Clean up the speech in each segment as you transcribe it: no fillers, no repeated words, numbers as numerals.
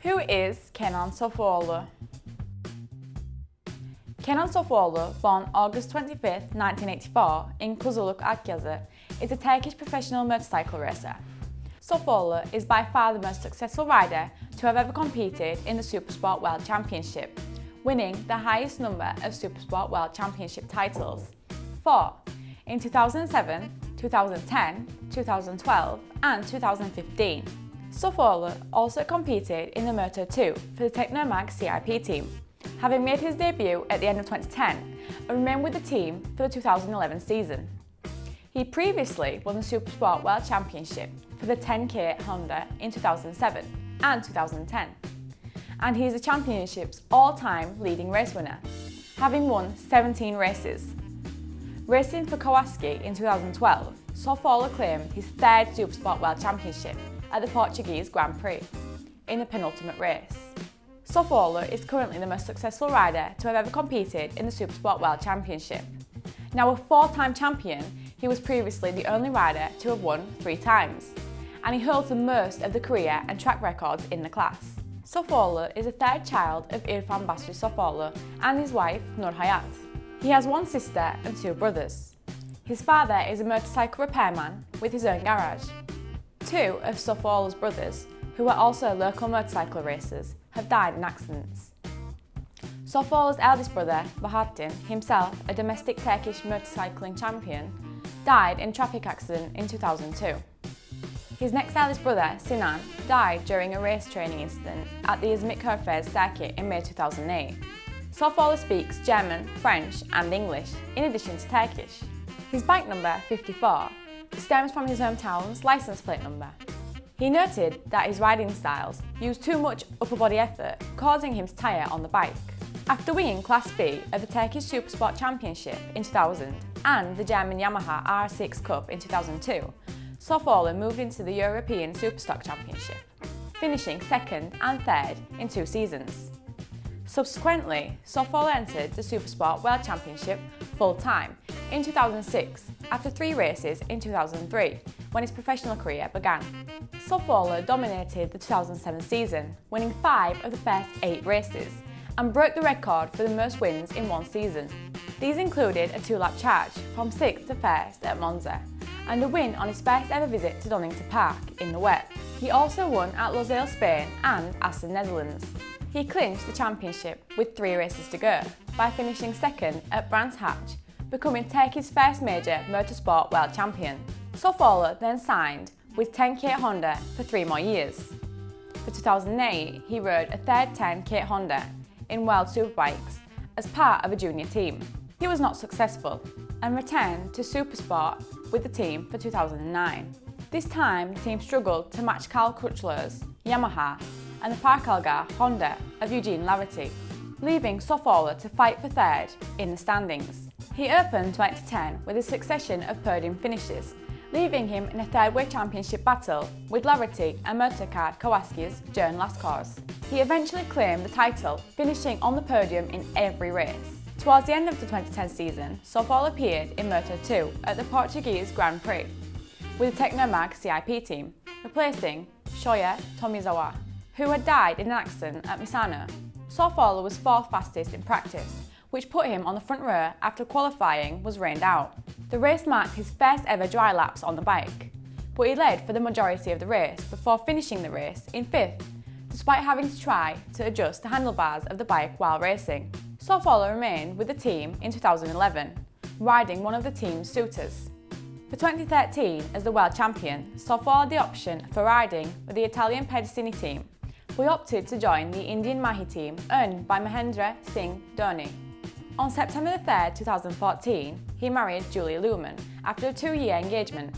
Who is Kenan Sofuoglu? Kenan Sofuoglu, born August 25, 1984 in Kuzuluk, Akyazi, is a Turkish professional motorcycle racer. Sofuoglu is by far the most successful rider to have ever competed in the Supersport World Championship, winning the highest number of Supersport World Championship titles, 4, in 2007, 2010, 2012 and 2015. Sofuoglu also competed in the Moto2 for the Technomag-CIP team, having made his debut at the end of 2010 and remained with the team for the 2011 season. He previously won the Supersport World Championship for the 10K Honda in 2007 and 2010, and he is the championship's all-time leading race winner, having won 17 races. Racing for Kawasaki in 2012, Sofuoglu claimed his third Supersport World Championship at the Portuguese Grand Prix in the penultimate race. Sofuoglu is currently the most successful rider to have ever competed in the Supersport World Championship. Now a 4-time champion, he was previously the only rider to have won 3 times, and he holds the most of the career and track records in the class. Sofuoglu is a third child of İrfan Basri Sofuoglu and his wife Nur Hayat. He has 1 sister and 2 brothers. His father is a motorcycle repairman with his own garage. 2 of Sofuoglu's brothers, who are also local motorcycle racers, have died in accidents. Sofuoglu's eldest brother, Bahattin, himself a domestic Turkish motorcycling champion, died in a traffic accident in 2002. His next eldest brother, Sinan, died during a race training incident at the İzmit Körfez circuit in May 2008. Sofuoglu speaks German, French and English, in addition to Turkish. His bike number, 54, stems from his hometown's licence plate number. He noted that his riding styles used too much upper body effort, causing him to tire on the bike. After winning Class B of the Turkish Supersport Championship in 2000 and the German Yamaha R6 Cup in 2002, Sofuoglu moved into the European Superstock Championship, finishing 2nd and 3rd in 2 seasons. Subsequently, Sofuoglu entered the Supersport World Championship full-time in 2006 after 3 races in 2003, when his professional career began. Sofuoglu dominated the 2007 season, winning 5 of the first 8 races, and broke the record for the most wins in one season. These included a 2-lap charge from 6th to 1st at Monza, and a win on his first ever visit to Donington Park in the wet. He also won at Losail, Spain and Assen, Netherlands. He clinched the championship with 3 races to go by finishing 2nd at Brands Hatch, becoming Turkey's first major motorsport world champion. Sofuoglu then signed with 10K Honda for 3 more years. For 2008, he rode a third 10K Honda in World Superbikes as part of a junior team. He was not successful and returned to Supersport with the team for 2009. This time, the team struggled to match Carl Crutchlower's Yamaha and the Parkalgar Honda of Eugene Larity, leaving Sofuoglu to fight for 3rd in the standings. He opened 2010 with a succession of podium finishes, leaving him in a 3rd-way championship battle with Larity and motorcar Kawasaki's Joan Lascaux. He eventually claimed the title, finishing on the podium in every race. Towards the end of the 2010 season, Sofuoglu appeared in Moto2 at the Portuguese Grand Prix with the Technomag-CIP team, replacing Shoya Tomizawa, who had died in an accident at Misano. Sofuoglu was 4th fastest in practice, which put him on the front row after qualifying was rained out. The race marked his first ever dry laps on the bike, but he led for the majority of the race before finishing the race in 5th, despite having to try to adjust the handlebars of the bike while racing. Sofuoglu remained with the team in 2011, riding one of the team's Suiters. For 2013, as the world champion, Sofuoglu had the option for riding with the Italian Pedicini team, but he opted to join the Indian Mahi team owned by Mahendra Singh Dhoni. On September 3, 2014, he married Julie Luhrmann after a 2-year engagement.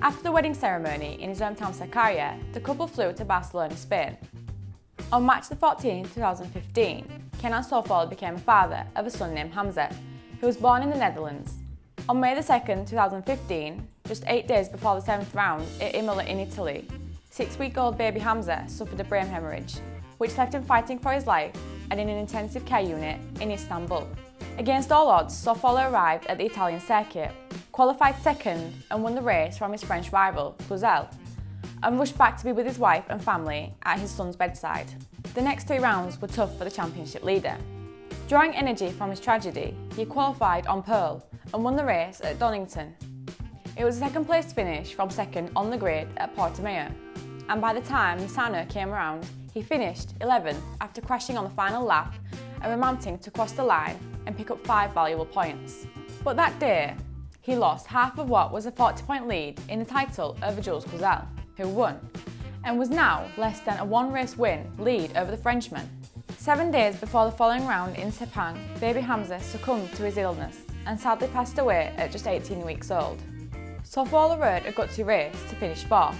After the wedding ceremony in his hometown Sakarya, the couple flew to Barcelona, Spain. On March 14, 2015, Kenan Sofuoglu became a father of a son named Hamza, who was born in the Netherlands. On May 2, 2015, just 8 days before the 7th round at Imola in Italy, 6-week-old baby Hamza suffered a brain hemorrhage, which left him fighting for his life and in an intensive care unit in Istanbul. Against all odds, Sofuoglu arrived at the Italian circuit, qualified 2nd and won the race from his French rival, Cluzel, and rushed back to be with his wife and family at his son's bedside. The next 3 rounds were tough for the championship leader. Drawing energy from his tragedy, he qualified on pole and won the race at Donington. It was a second place finish from second on the grid at Portimao, and by the time Misano came around, he finished 11th after crashing on the final lap and remounting to cross the line and pick up 5 valuable points. But that day, he lost half of what was a 40-point lead in the title over Jules Kuzuluk, who won, and was now less than a 1-race win lead over the Frenchman. 7 days before the following round in Sepang, baby Hamza succumbed to his illness and sadly passed away at just 18 weeks old. Sofuoglu rode a gutsy race to finish 4th.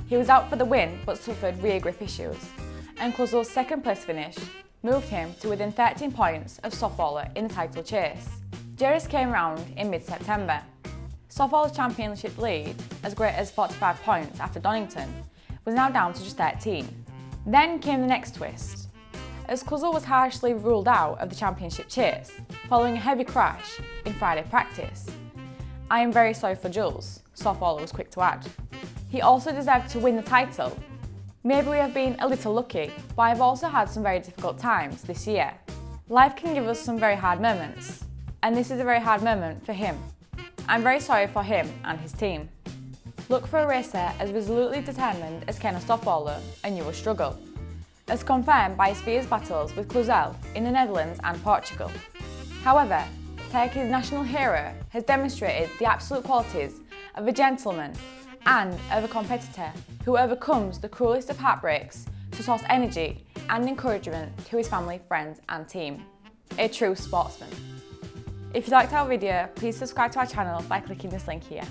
He was out for the win but suffered rear grip issues, and Kuzuluk's second place finish moved him to within 13 points of Sofuoglu in the title chase. Jerez came round in mid-September. Sofuoglu's championship lead, as great as 45 points after Donington, was now down to just 13. Then came the next twist. As Kuzuluk was harshly ruled out of the championship chase following a heavy crash in Friday practice. "I am very sorry for Jules," Sofuoglu was quick to add. He also deserved to win the title. "Maybe we have been a little lucky, but I've also had some very difficult times this year. Life can give us some very hard moments, and this is a very hard moment for him. I'm very sorry for him and his team. Look for a racer as resolutely determined as Kenan Sofuoglu and you will struggle," as confirmed by his fierce battles with Kuzuluk in the Netherlands and Portugal. However, Turkey's national hero has demonstrated the absolute qualities of a gentleman and of a competitor who overcomes the cruelest of heartbreaks to source energy and encouragement to his family, friends and team. A true sportsman. If you liked our video, please subscribe to our channel by clicking this link here.